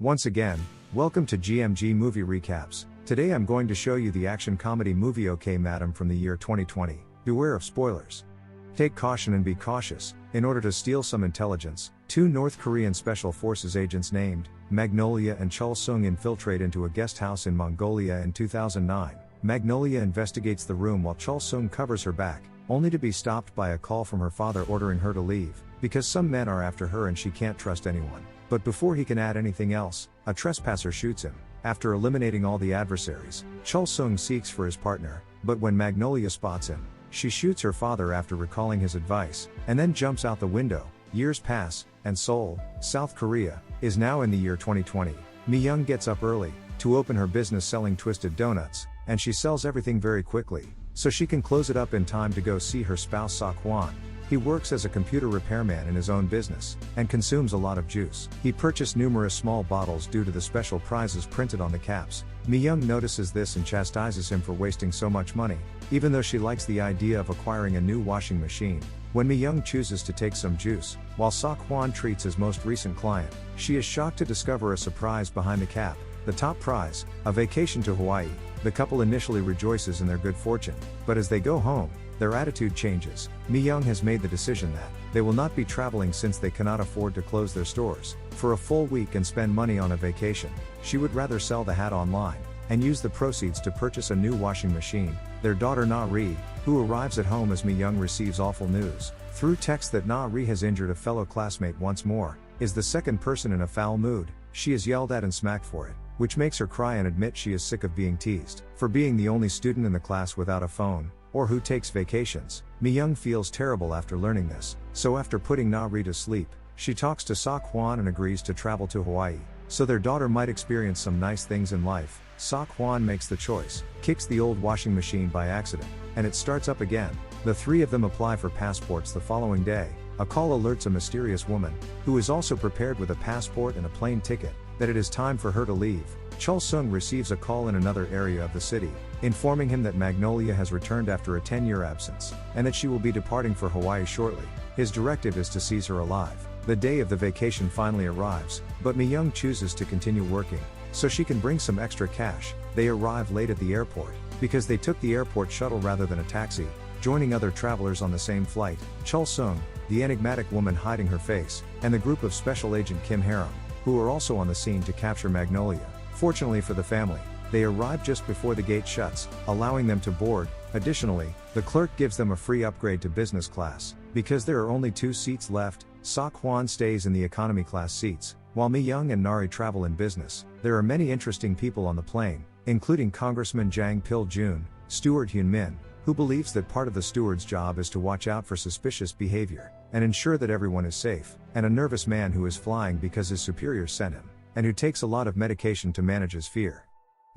Once again, welcome to GMG Movie Recaps. Today I'm going to show you the action comedy movie OK Madam from the year 2020. Beware of spoilers. Take caution and be cautious. In order to steal some intelligence, two North Korean Special Forces agents named Magnolia and Chul Sung infiltrate into a guest house in Mongolia in 2009. Magnolia investigates the room while Chul Sung covers her back, only to be stopped by a call from her father ordering her to leave, because some men are after her and she can't trust anyone. But before he can add anything else, a trespasser shoots him. After eliminating all the adversaries, Chul Sung seeks for his partner, but when Magnolia spots him, she shoots her father after recalling his advice, and then jumps out the window. Years pass, and Seoul, South Korea, is now in the year 2020. Mi-young gets up early to open her business selling twisted donuts, and she sells everything very quickly, so she can close it up in time to go see her spouse Seok-hwan. He works as a computer repairman in his own business, and consumes a lot of juice. He purchased numerous small bottles due to the special prizes printed on the caps. Mi-young notices this and chastises him for wasting so much money, even though she likes the idea of acquiring a new washing machine. When Mi-young chooses to take some juice, while Seok-hwan treats his most recent client, she is shocked to discover a surprise behind the cap. The top prize, a vacation to Hawaii. The couple initially rejoices in their good fortune, but as they go home, their attitude changes. Mi-young has made the decision that they will not be traveling since they cannot afford to close their stores for a full week and spend money on a vacation. She would rather sell the hat online and use the proceeds to purchase a new washing machine. Their daughter Na-ri, who arrives at home as Mi-young receives awful news through text that Na-ri has injured a fellow classmate once more, is the second person in a foul mood. She is yelled at and smacked for it, which makes her cry and admit she is sick of being teased for being the only student in the class without a phone, or who takes vacations. Mi-young feels terrible after learning this, so after putting Na-ri to sleep, she talks to Seok-hwan and agrees to travel to Hawaii, so their daughter might experience some nice things in life. Seok-hwan makes the choice, kicks the old washing machine by accident, and it starts up again. The three of them apply for passports the following day. A call alerts a mysterious woman, who is also prepared with a passport and a plane ticket, that it is time for her to leave. Chul Sung receives a call in another area of the city, informing him that Magnolia has returned after a 10-year absence, and that she will be departing for Hawaii shortly. His directive is to seize her alive. The day of the vacation finally arrives, but Mi-young chooses to continue working, so she can bring some extra cash. They arrive late at the airport, because they took the airport shuttle rather than a taxi, joining other travelers on the same flight. Chul Sung, the enigmatic woman hiding her face, and the group of Special Agent Kim Harum, who are also on the scene to capture Magnolia. Fortunately for the family, they arrive just before the gate shuts, allowing them to board. Additionally, the clerk gives them a free upgrade to business class. Because there are only 2 seats left, Seok-hwan stays in the economy class seats, while Mi-young and Na-ri travel in business. There are many interesting people on the plane, including Congressman Jang Pil-joon, Steward Hyun-min, who believes that part of the steward's job is to watch out for suspicious behavior, and ensure that everyone is safe, and a nervous man who is flying because his superiors sent him, and who takes a lot of medication to manage his fear.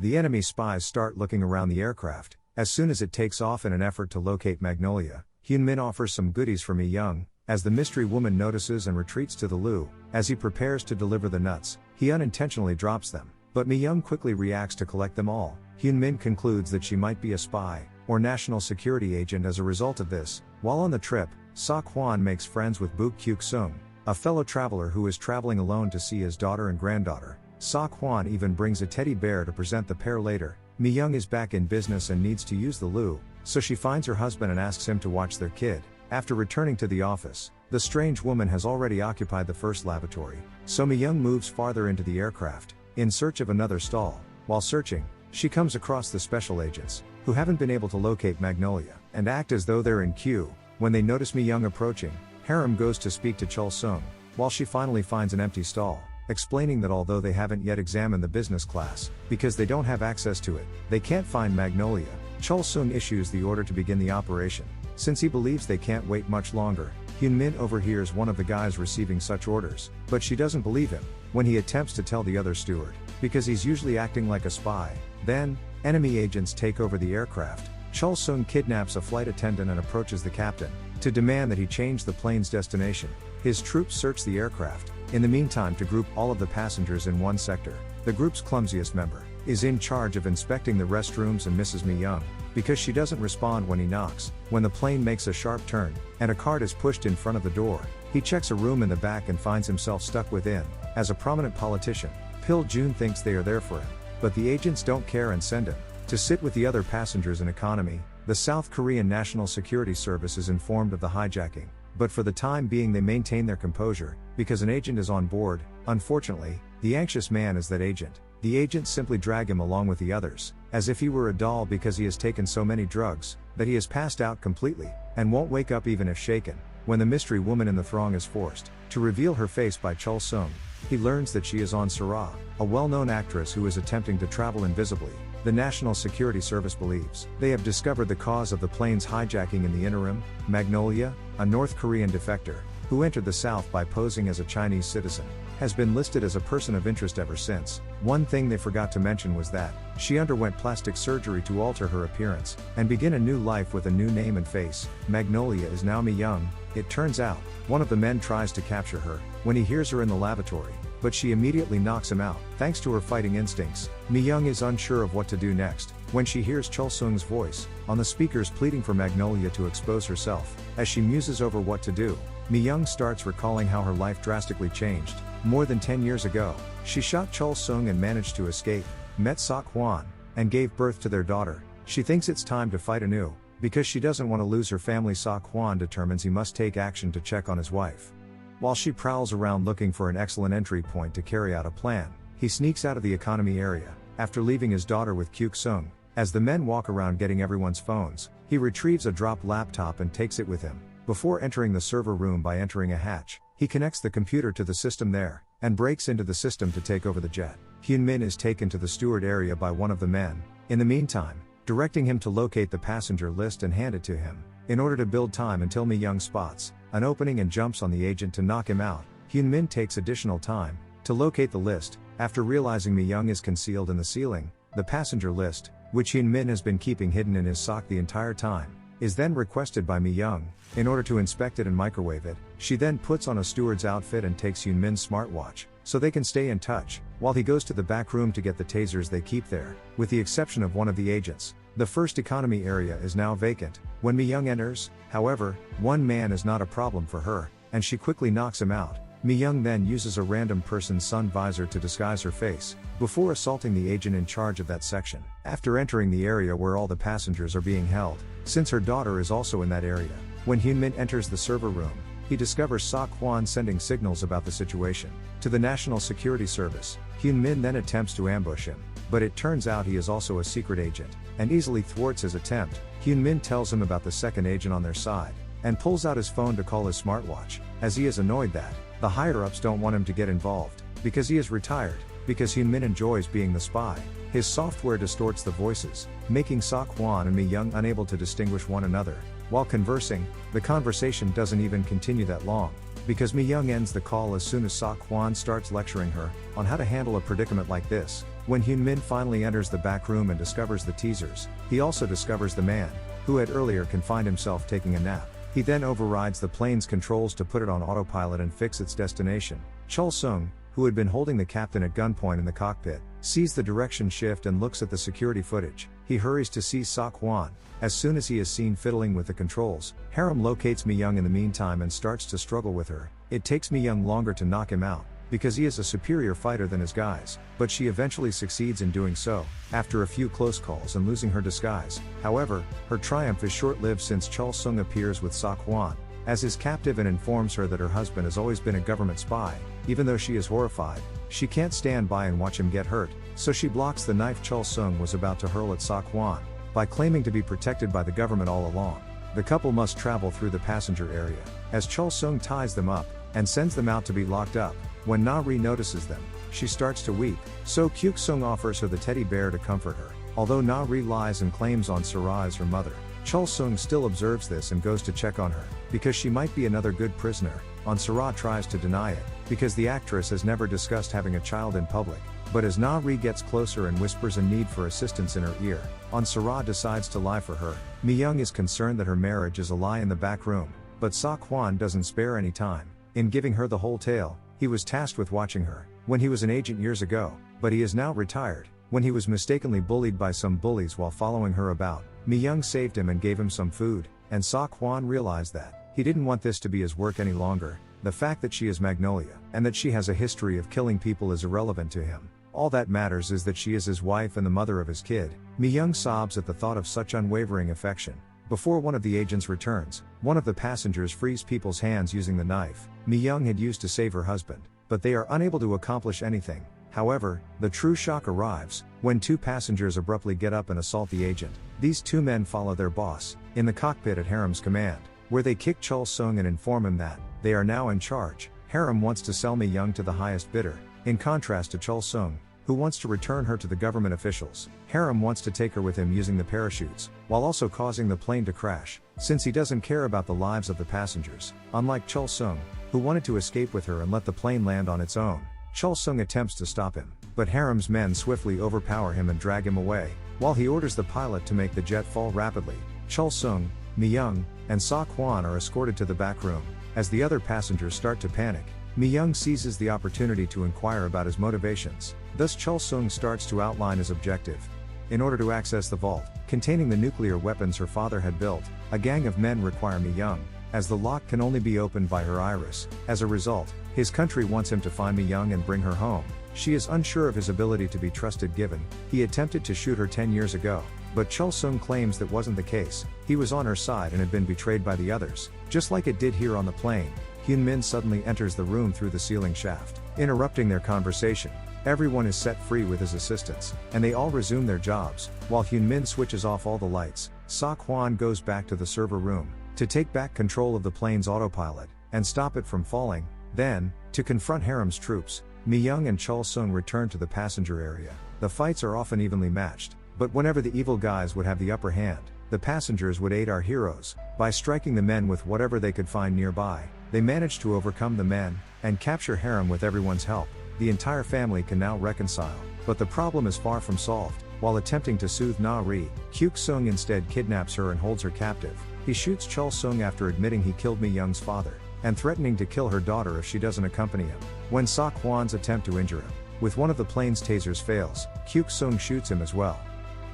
The enemy spies start looking around the aircraft. As soon as it takes off in an effort to locate Magnolia, Hyun-min offers some goodies for Mi-young, as the mystery woman notices and retreats to the loo. As he prepares to deliver the nuts, he unintentionally drops them, but Mi-young quickly reacts to collect them all. Hyun-min concludes that she might be a spy, or national security agent as a result of this. While on the trip, Seok-hwan makes friends with Book Kyuk-sung, a fellow traveler who is traveling alone to see his daughter and granddaughter. Seok-hwan even brings a teddy bear to present the pair later. Mi-young is back in business and needs to use the loo, so she finds her husband and asks him to watch their kid. After returning to the office, the strange woman has already occupied the first lavatory, so Mi-young moves farther into the aircraft, in search of another stall. While searching, she comes across the special agents, who haven't been able to locate Magnolia, and act as though they're in queue. When they notice Mi-young approaching, Harum goes to speak to Chul Sung, while she finally finds an empty stall, explaining that although they haven't yet examined the business class, because they don't have access to it, they can't find Magnolia. Chul Sung issues the order to begin the operation. Since he believes they can't wait much longer, Hyun-min overhears one of the guys receiving such orders, but she doesn't believe him when he attempts to tell the other steward, because he's usually acting like a spy. Then, enemy agents take over the aircraft. Chul Sung kidnaps a flight attendant and approaches the captain to demand that he change the plane's destination. His troops search the aircraft, in the meantime, to group all of the passengers in one sector. The group's clumsiest member is in charge of inspecting the restrooms and misses Mi-young, because she doesn't respond when he knocks. When the plane makes a sharp turn, and a cart is pushed in front of the door, he checks a room in the back and finds himself stuck within. As a prominent politician, Pill June thinks they are there for him, but the agents don't care and send him to sit with the other passengers in economy. The South Korean National Security Service is informed of the hijacking, but for the time being they maintain their composure, because an agent is on board. Unfortunately, the anxious man is that agent. The agents simply drag him along with the others, as if he were a doll, because he has taken so many drugs, that he has passed out completely, and won't wake up even if shaken. When the mystery woman in the throng is forced to reveal her face by Chul Sung, he learns that she is on Sarah, a well-known actress who is attempting to travel invisibly. The National Security Service believes they have discovered the cause of the plane's hijacking in the interim. Magnolia, a North Korean defector, who entered the South by posing as a Chinese citizen, has been listed as a person of interest ever since. One thing they forgot to mention was that she underwent plastic surgery to alter her appearance and begin a new life with a new name and face. Magnolia is now Mi Young. It turns out, one of the men tries to capture her when he hears her in the lavatory, but she immediately knocks him out. Thanks to her fighting instincts, Mi Young is unsure of what to do next, when she hears Chul Sung's voice on the speakers pleading for Magnolia to expose herself. As she muses over what to do, Mi Young starts recalling how her life drastically changed. More than 10 years ago, she shot Chul Sung and managed to escape, met Sok Hwan, and gave birth to their daughter. She thinks it's time to fight anew, because she doesn't want to lose her family. Sok Hwan determines he must take action to check on his wife. While she prowls around looking for an excellent entry point to carry out a plan, he sneaks out of the economy area, after leaving his daughter with Kyuk Sung. As the men walk around getting everyone's phones, he retrieves a dropped laptop and takes it with him. Before entering the server room by entering a hatch, he connects the computer to the system there, and breaks into the system to take over the jet. Hyun Min is taken to the steward area by one of the men, in the meantime, directing him to locate the passenger list and hand it to him, in order to build time until Mi Young spots an opening and jumps on the agent to knock him out. Hyun Min takes additional time to locate the list. After realizing Mi Young is concealed in the ceiling, the passenger list, which Hyun Min has been keeping hidden in his sock the entire time, is then requested by Mi Young, in order to inspect it and microwave it. She then puts on a steward's outfit and takes Hyun Min's smartwatch, so they can stay in touch, while he goes to the back room to get the tasers they keep there. With the exception of one of the agents, the first economy area is now vacant. When Mi Young enters, however, one man is not a problem for her, and she quickly knocks him out. Mi Young then uses a random person's sun visor to disguise her face, before assaulting the agent in charge of that section. After entering the area where all the passengers are being held, since her daughter is also in that area, when Hyun Min enters the server room, he discovers Sok Hwan sending signals about the situation to the National Security Service. Hyun Min then attempts to ambush him, but it turns out he is also a secret agent, and easily thwarts his attempt. Hyun Min tells him about the second agent on their side, and pulls out his phone to call his smartwatch, as he is annoyed that the higher-ups don't want him to get involved, because he is retired. Because Hyun Min enjoys being the spy, his software distorts the voices, making Sok Hwan and Mi Young unable to distinguish one another. While conversing, the conversation doesn't even continue that long, because Mi Young ends the call as soon as Sok Hwan starts lecturing her on how to handle a predicament like this. When Hyun Min finally enters the back room and discovers the teasers, he also discovers the man, who had earlier confined himself taking a nap. He then overrides the plane's controls to put it on autopilot and fix its destination. Chul Sung, who had been holding the captain at gunpoint in the cockpit, sees the direction shift and looks at the security footage. He hurries to see Sok Hwan. As soon as he is seen fiddling with the controls, Harem locates Mi Young in the meantime and starts to struggle with her. It takes Mi Young longer to knock him out, because he is a superior fighter than his guys, but she eventually succeeds in doing so, after a few close calls and losing her disguise. However, her triumph is short-lived since Chul Sung appears with Sok Hwan as his captive and informs her that her husband has always been a government spy. Even though she is horrified, she can't stand by and watch him get hurt, so she blocks the knife Chul Sung was about to hurl at Sok Hwan, by claiming to be protected by the government all along. The couple must travel through the passenger area, as Chul Sung ties them up, and sends them out to be locked up. When Na-ri notices them, she starts to weep, so Kyuk Sung offers her the teddy bear to comfort her. Although Na-ri lies and claims on Sarah as her mother, Chul Sung still observes this and goes to check on her, because she might be another good prisoner. Sarah tries to deny it, because the actress has never discussed having a child in public. But as Na-ri gets closer and whispers a need for assistance in her ear, Sarah decides to lie for her. Mi Young is concerned that her marriage is a lie in the back room, but Sok Hwan doesn't spare any time in giving her the whole tale. He was tasked with watching her when he was an agent years ago, but he is now retired. When he was mistakenly bullied by some bullies while following her about, Mi Young saved him and gave him some food, and Sok Hwan realized that he didn't want this to be his work any longer. The fact that she is Magnolia, and that she has a history of killing people is irrelevant to him. All that matters is that she is his wife and the mother of his kid. Mi-young sobs at the thought of such unwavering affection. Before one of the agents returns, one of the passengers frees people's hands using the knife Mi-young had used to save her husband, but they are unable to accomplish anything. However, the true shock arrives when two passengers abruptly get up and assault the agent. These two men follow their boss in the cockpit at Harem's command, where they kick Chul Sung and inform him that they are now in charge. Harem wants to sell Mi-young to the highest bidder, in contrast to Chul Sung, who wants to return her to the government officials. Harem wants to take her with him using the parachutes, while also causing the plane to crash, since he doesn't care about the lives of the passengers. Unlike Chul Sung, who wanted to escape with her and let the plane land on its own, Chul Sung attempts to stop him, but Harem's men swiftly overpower him and drag him away, while he orders the pilot to make the jet fall rapidly. Chul Sung, Mi-young, and Sa Kwan are escorted to the back room. As the other passengers start to panic, Mi-young seizes the opportunity to inquire about his motivations. Thus Chul Sung starts to outline his objective. In order to access the vault containing the nuclear weapons her father had built, a gang of men require Mi-young, as the lock can only be opened by her iris. As a result, his country wants him to find Mi-young and bring her home. She is unsure of his ability to be trusted given he attempted to shoot her 10 years ago, but Chul Sung claims that wasn't the case. He was on her side and had been betrayed by the others, just like it did here on the plane. Hyun Min suddenly enters the room through the ceiling shaft, interrupting their conversation. Everyone is set free with his assistance, and they all resume their jobs. While Hyun Min switches off all the lights, Sa Kwan goes back to the server room to take back control of the plane's autopilot and stop it from falling. Then, to confront Harem's troops, Mi-young and Chul Sung return to the passenger area. The fights are often evenly matched, but whenever the evil guys would have the upper hand, the passengers would aid our heroes by striking the men with whatever they could find nearby. They manage to overcome the men and capture Harem with everyone's help. The entire family can now reconcile, but the problem is far from solved. While attempting to soothe Na-ri, Kyuk Sung instead kidnaps her and holds her captive. He shoots Chul Sung after admitting he killed Mi-young's father, and threatening to kill her daughter if she doesn't accompany him. When Sa Kwan's attempt to injure him with one of the plane's tasers fails, Kyuk Sung shoots him as well.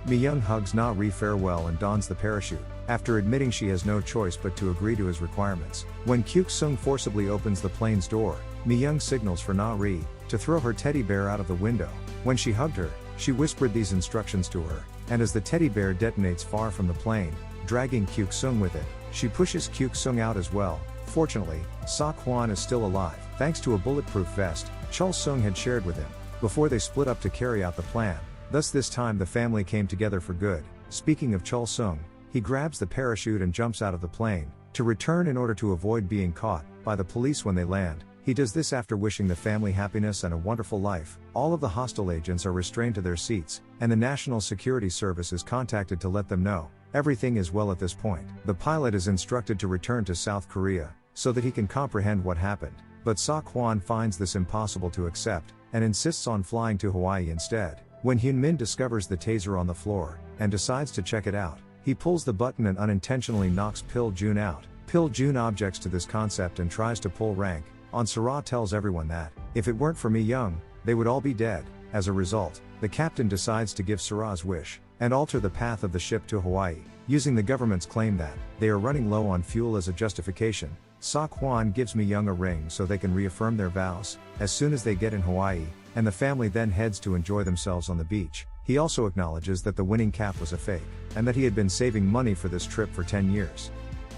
Mi-young hugs Na-ri farewell and dons the parachute, after admitting she has no choice but to agree to his requirements. When Kyuk Sung forcibly opens the plane's door, Mi-young signals for Na-ri to throw her teddy bear out of the window. When she hugged her, she whispered these instructions to her, and as the teddy bear detonates far from the plane, dragging Kyuk Sung with it, she pushes Kyuk Sung out as well. Fortunately, Sa Kwan is still alive, thanks to a bulletproof vest Chul Sung had shared with him, before they split up to carry out the plan. Thus this time the family came together for good. Speaking of Chul Sung, he grabs the parachute and jumps out of the plane, to return in order to avoid being caught by the police when they land. He does this after wishing the family happiness and a wonderful life. All of the hostile agents are restrained to their seats, and the National Security Service is contacted to let them know everything is well at this point. The pilot is instructed to return to South Korea, so that he can comprehend what happened, but Sa Kwan finds this impossible to accept, and insists on flying to Hawaii instead. When Hyun Min discovers the taser on the floor, and decides to check it out, he pulls the button and unintentionally knocks Pil Jun out. Pil Jun objects to this concept and tries to pull rank. Sara tells everyone that, if it weren't for Mi-young, they would all be dead. As a result, the captain decides to give Sara's wish, and alter the path of the ship to Hawaii, using the government's claim that they are running low on fuel as a justification. Sa Kwan gives Mi-young a ring so they can reaffirm their vows as soon as they get in Hawaii, and the family then heads to enjoy themselves on the beach. He also acknowledges that the winning cap was a fake, and that he had been saving money for this trip for 10 years.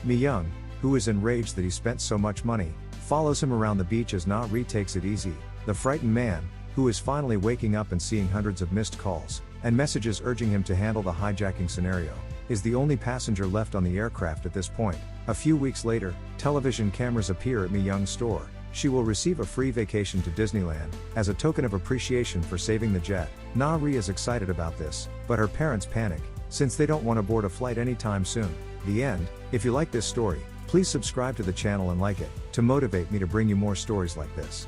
Mi-young, who is enraged that he spent so much money, follows him around the beach as Na-ri takes it easy. The frightened man, who is finally waking up and seeing hundreds of missed calls and messages urging him to handle the hijacking scenario, is the only passenger left on the aircraft at this point. A few weeks later, television cameras appear at Mi-young's store. She will receive a free vacation to Disneyland, as a token of appreciation for saving the jet. Na-ri is excited about this, but her parents panic, since they don't want to board a flight anytime soon. The end. If you like this story, please subscribe to the channel and like it, to motivate me to bring you more stories like this.